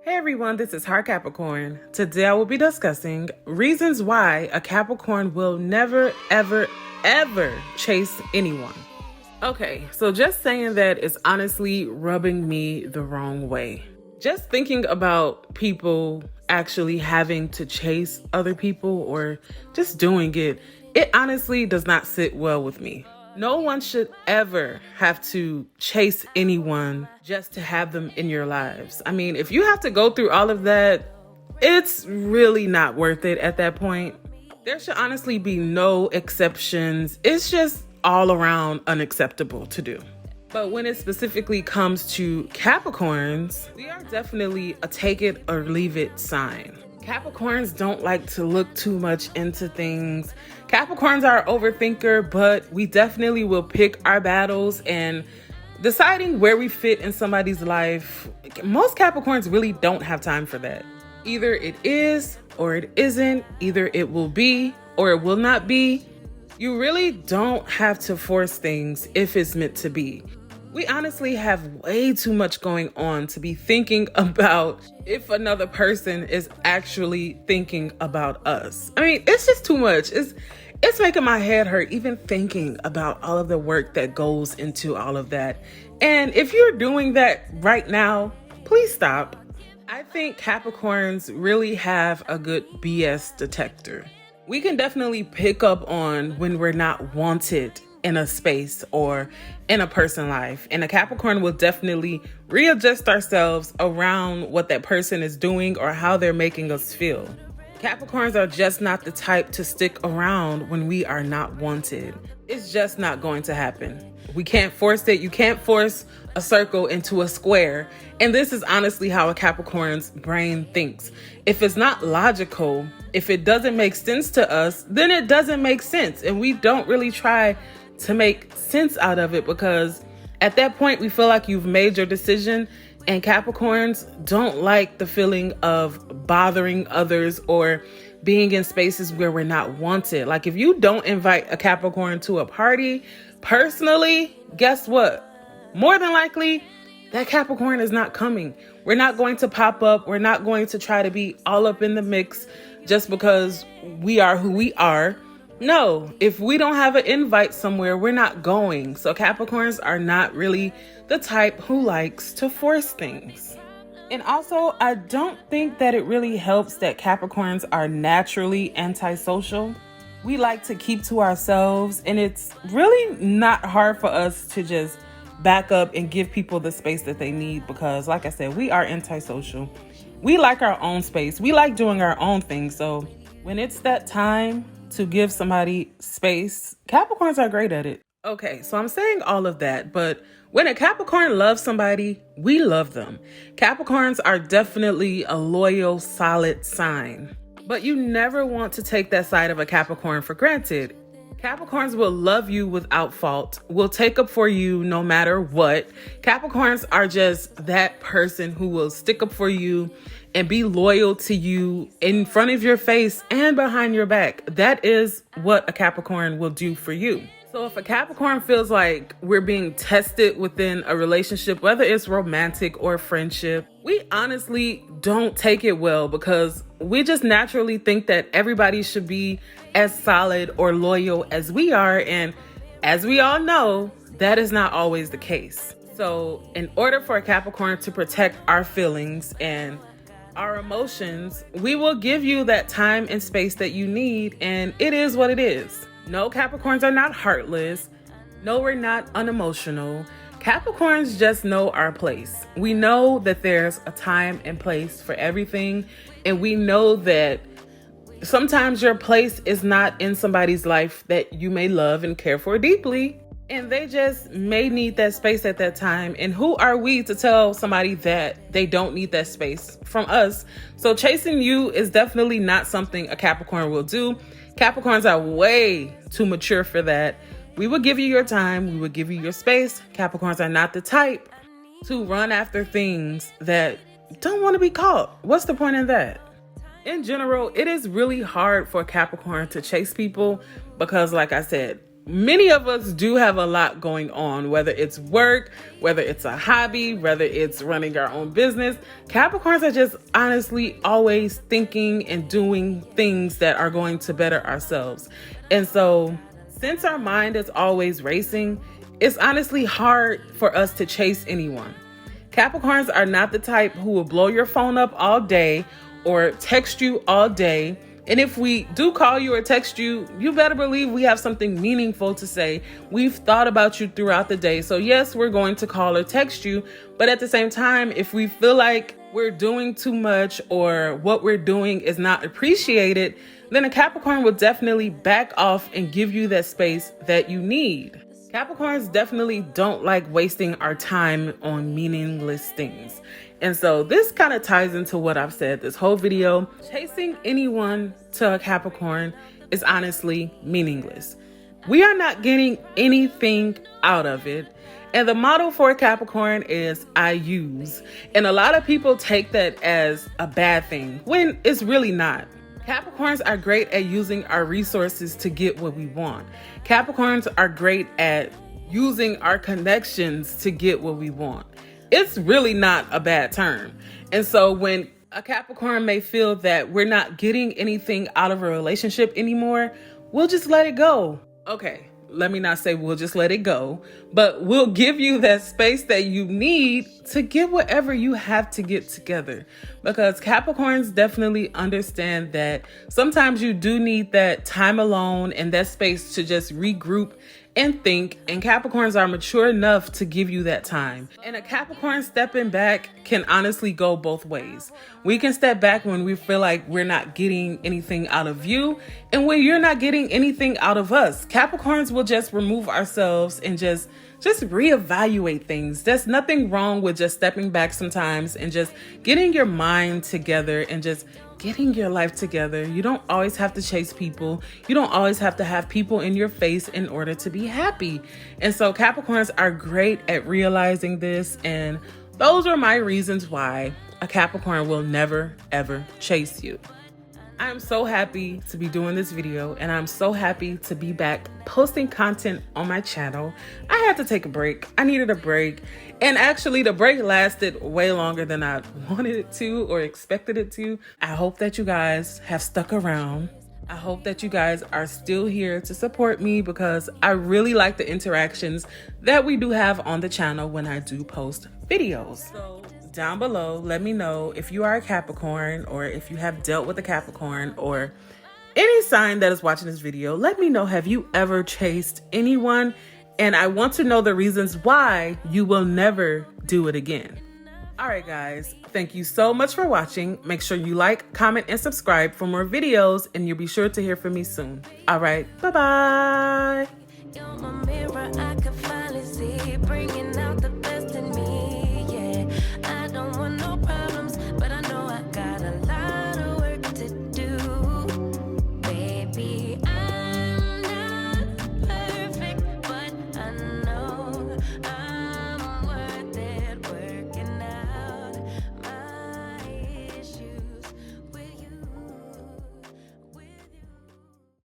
Hey everyone, this is Heart Capricorn. Today I will be discussing reasons why a Capricorn will never, ever chase anyone. Okay, so just saying that is honestly rubbing me the wrong way. Just thinking about people actually having to chase other people or just doing it, it honestly does not sit well with me. No one should ever have to chase anyone just to have them in your lives. I mean, if you have to go through all of that, it's really not worth it at that point. There should honestly be no exceptions. It's just all around unacceptable to do. But when it specifically comes to Capricorns, we are definitely a take it or leave it sign. Capricorns don't like to look too much into things. Capricorns are an overthinker, but we definitely will pick our battles, and deciding where we fit in somebody's life, most Capricorns really don't have time for that. Either it is or it isn't. Either it will be or it will not be. You really don't have to force things if it's meant to be. We honestly have way too much going on to be thinking about if another person is actually thinking about us. I mean, it's just too much. It's making my head hurt even thinking about all of the work that goes into all of that. And if you're doing that right now, please stop. I think Capricorns really have a good BS detector. We can definitely pick up on when we're not wanted in a space or in a person's life. And a Capricorn will definitely readjust ourselves around what that person is doing or how they're making us feel. Capricorns are just not the type to stick around when we are not wanted. It's just not going to happen. We can't force it. You can't force a circle into a square. And this is honestly how a Capricorn's brain thinks. If it's not logical, if it doesn't make sense to us, then it doesn't make sense. And we don't really try to make sense out of it, because at that point we feel like you've made your decision, and Capricorns don't like the feeling of bothering others or being in spaces where we're not wanted. Like if you don't invite a Capricorn to a party, personally, guess what? More than likely, that Capricorn is not coming. We're not going to pop up. We're not going to try to be all up in the mix just because we are who we are. No, if we don't have an invite somewhere, we're not going. So Capricorns are not really the type who likes to force things. And also, I don't think that it really helps that Capricorns are naturally antisocial. We like to keep to ourselves, and it's really not hard for us to just back up and give people the space that they need, because like I said, we are antisocial. We like our own space. We like doing our own thing. So when it's that time to give somebody space, Capricorns are great at it. Okay, so I'm saying all of that, but when a Capricorn loves somebody, we love them. Capricorns are definitely a loyal, solid sign. But you never want to take that side of a Capricorn for granted. Capricorns will love you without fault, will take up for you no matter what. Capricorns are just that person who will stick up for you and be loyal to you in front of your face and behind your back. That is what a Capricorn will do for you. So if a Capricorn feels like we're being tested within a relationship, whether it's romantic or friendship, we honestly don't take it well, because we just naturally think that everybody should be as solid or loyal as we are. And as we all know, that is not always the case. So in order for a Capricorn to protect our feelings and our emotions, we will give you that time and space that you need, and it is what it is. No, Capricorns are not heartless. No, we're not unemotional. Capricorns just know our place. We know that there's a time and place for everything, and we know that sometimes your place is not in somebody's life that you may love and care for deeply, and they just may need that space at that time. And who are we to tell somebody that they don't need that space from us? So chasing you is definitely not something a Capricorn will do. Capricorns are way too mature for that. We will give you your time. We will give you your space. Capricorns are not the type to run after things that don't want to be caught. What's the point in that? In general, it is really hard for a Capricorn to chase people because, like I said, many of us do have a lot going on, whether it's work, whether it's a hobby, whether it's running our own business. Capricorns are just honestly always thinking and doing things that are going to better ourselves. And so since our mind is always racing, it's honestly hard for us to chase anyone. Capricorns are not the type who will blow your phone up all day or text you all day. And if we do call you or text you, you better believe we have something meaningful to say. We've thought about you throughout the day. So yes, we're going to call or text you. But at the same time, if we feel like we're doing too much or what we're doing is not appreciated, then a Capricorn will definitely back off and give you that space that you need. Capricorns definitely don't like wasting our time on meaningless things. And so this kind of ties into what I've said this whole video. Chasing anyone to a Capricorn is honestly meaningless. We are not getting anything out of it. And the motto for Capricorn is I use. And a lot of people take that as a bad thing when it's really not. Capricorns are great at using our resources to get what we want. Capricorns are great at using our connections to get what we want. It's really not a bad term. And so when a Capricorn may feel that we're not getting anything out of a relationship anymore, we'll just let it go. Okay, let me not say we'll just let it go, but we'll give you that space that you need to get whatever you have to get together. Because Capricorns definitely understand that sometimes you do need that time alone and that space to just regroup and think, and Capricorns are mature enough to give you that time. And a Capricorn stepping back can honestly go both ways. We can step back when we feel like we're not getting anything out of you, and when you're not getting anything out of us. Capricorns will just remove ourselves and just reevaluate things. There's nothing wrong with just stepping back sometimes and just getting your mind together and just getting your life together. You don't always have to chase people. You don't always have to have people in your face in order to be happy. And so Capricorns are great at realizing this. And those are my reasons why a Capricorn will never, ever chase you. I'm so happy to be doing this video, and I'm so happy to be back posting content on my channel. I had to take a break. I needed a break. And actually the break lasted way longer than I wanted it to or expected it to. I hope that you guys have stuck around. I hope that you guys are still here to support me because I really like the interactions that we do have on the channel when I do post videos. So down below, let me know if you are a Capricorn or if you have dealt with a Capricorn or any sign that is watching this video. Let me know, have you ever chased anyone? And I want to know the reasons why you will never do it again. All right, guys, thank you so much for watching. Make sure you like, comment, and subscribe for more videos, and you'll be sure to hear from me soon. All right, bye-bye.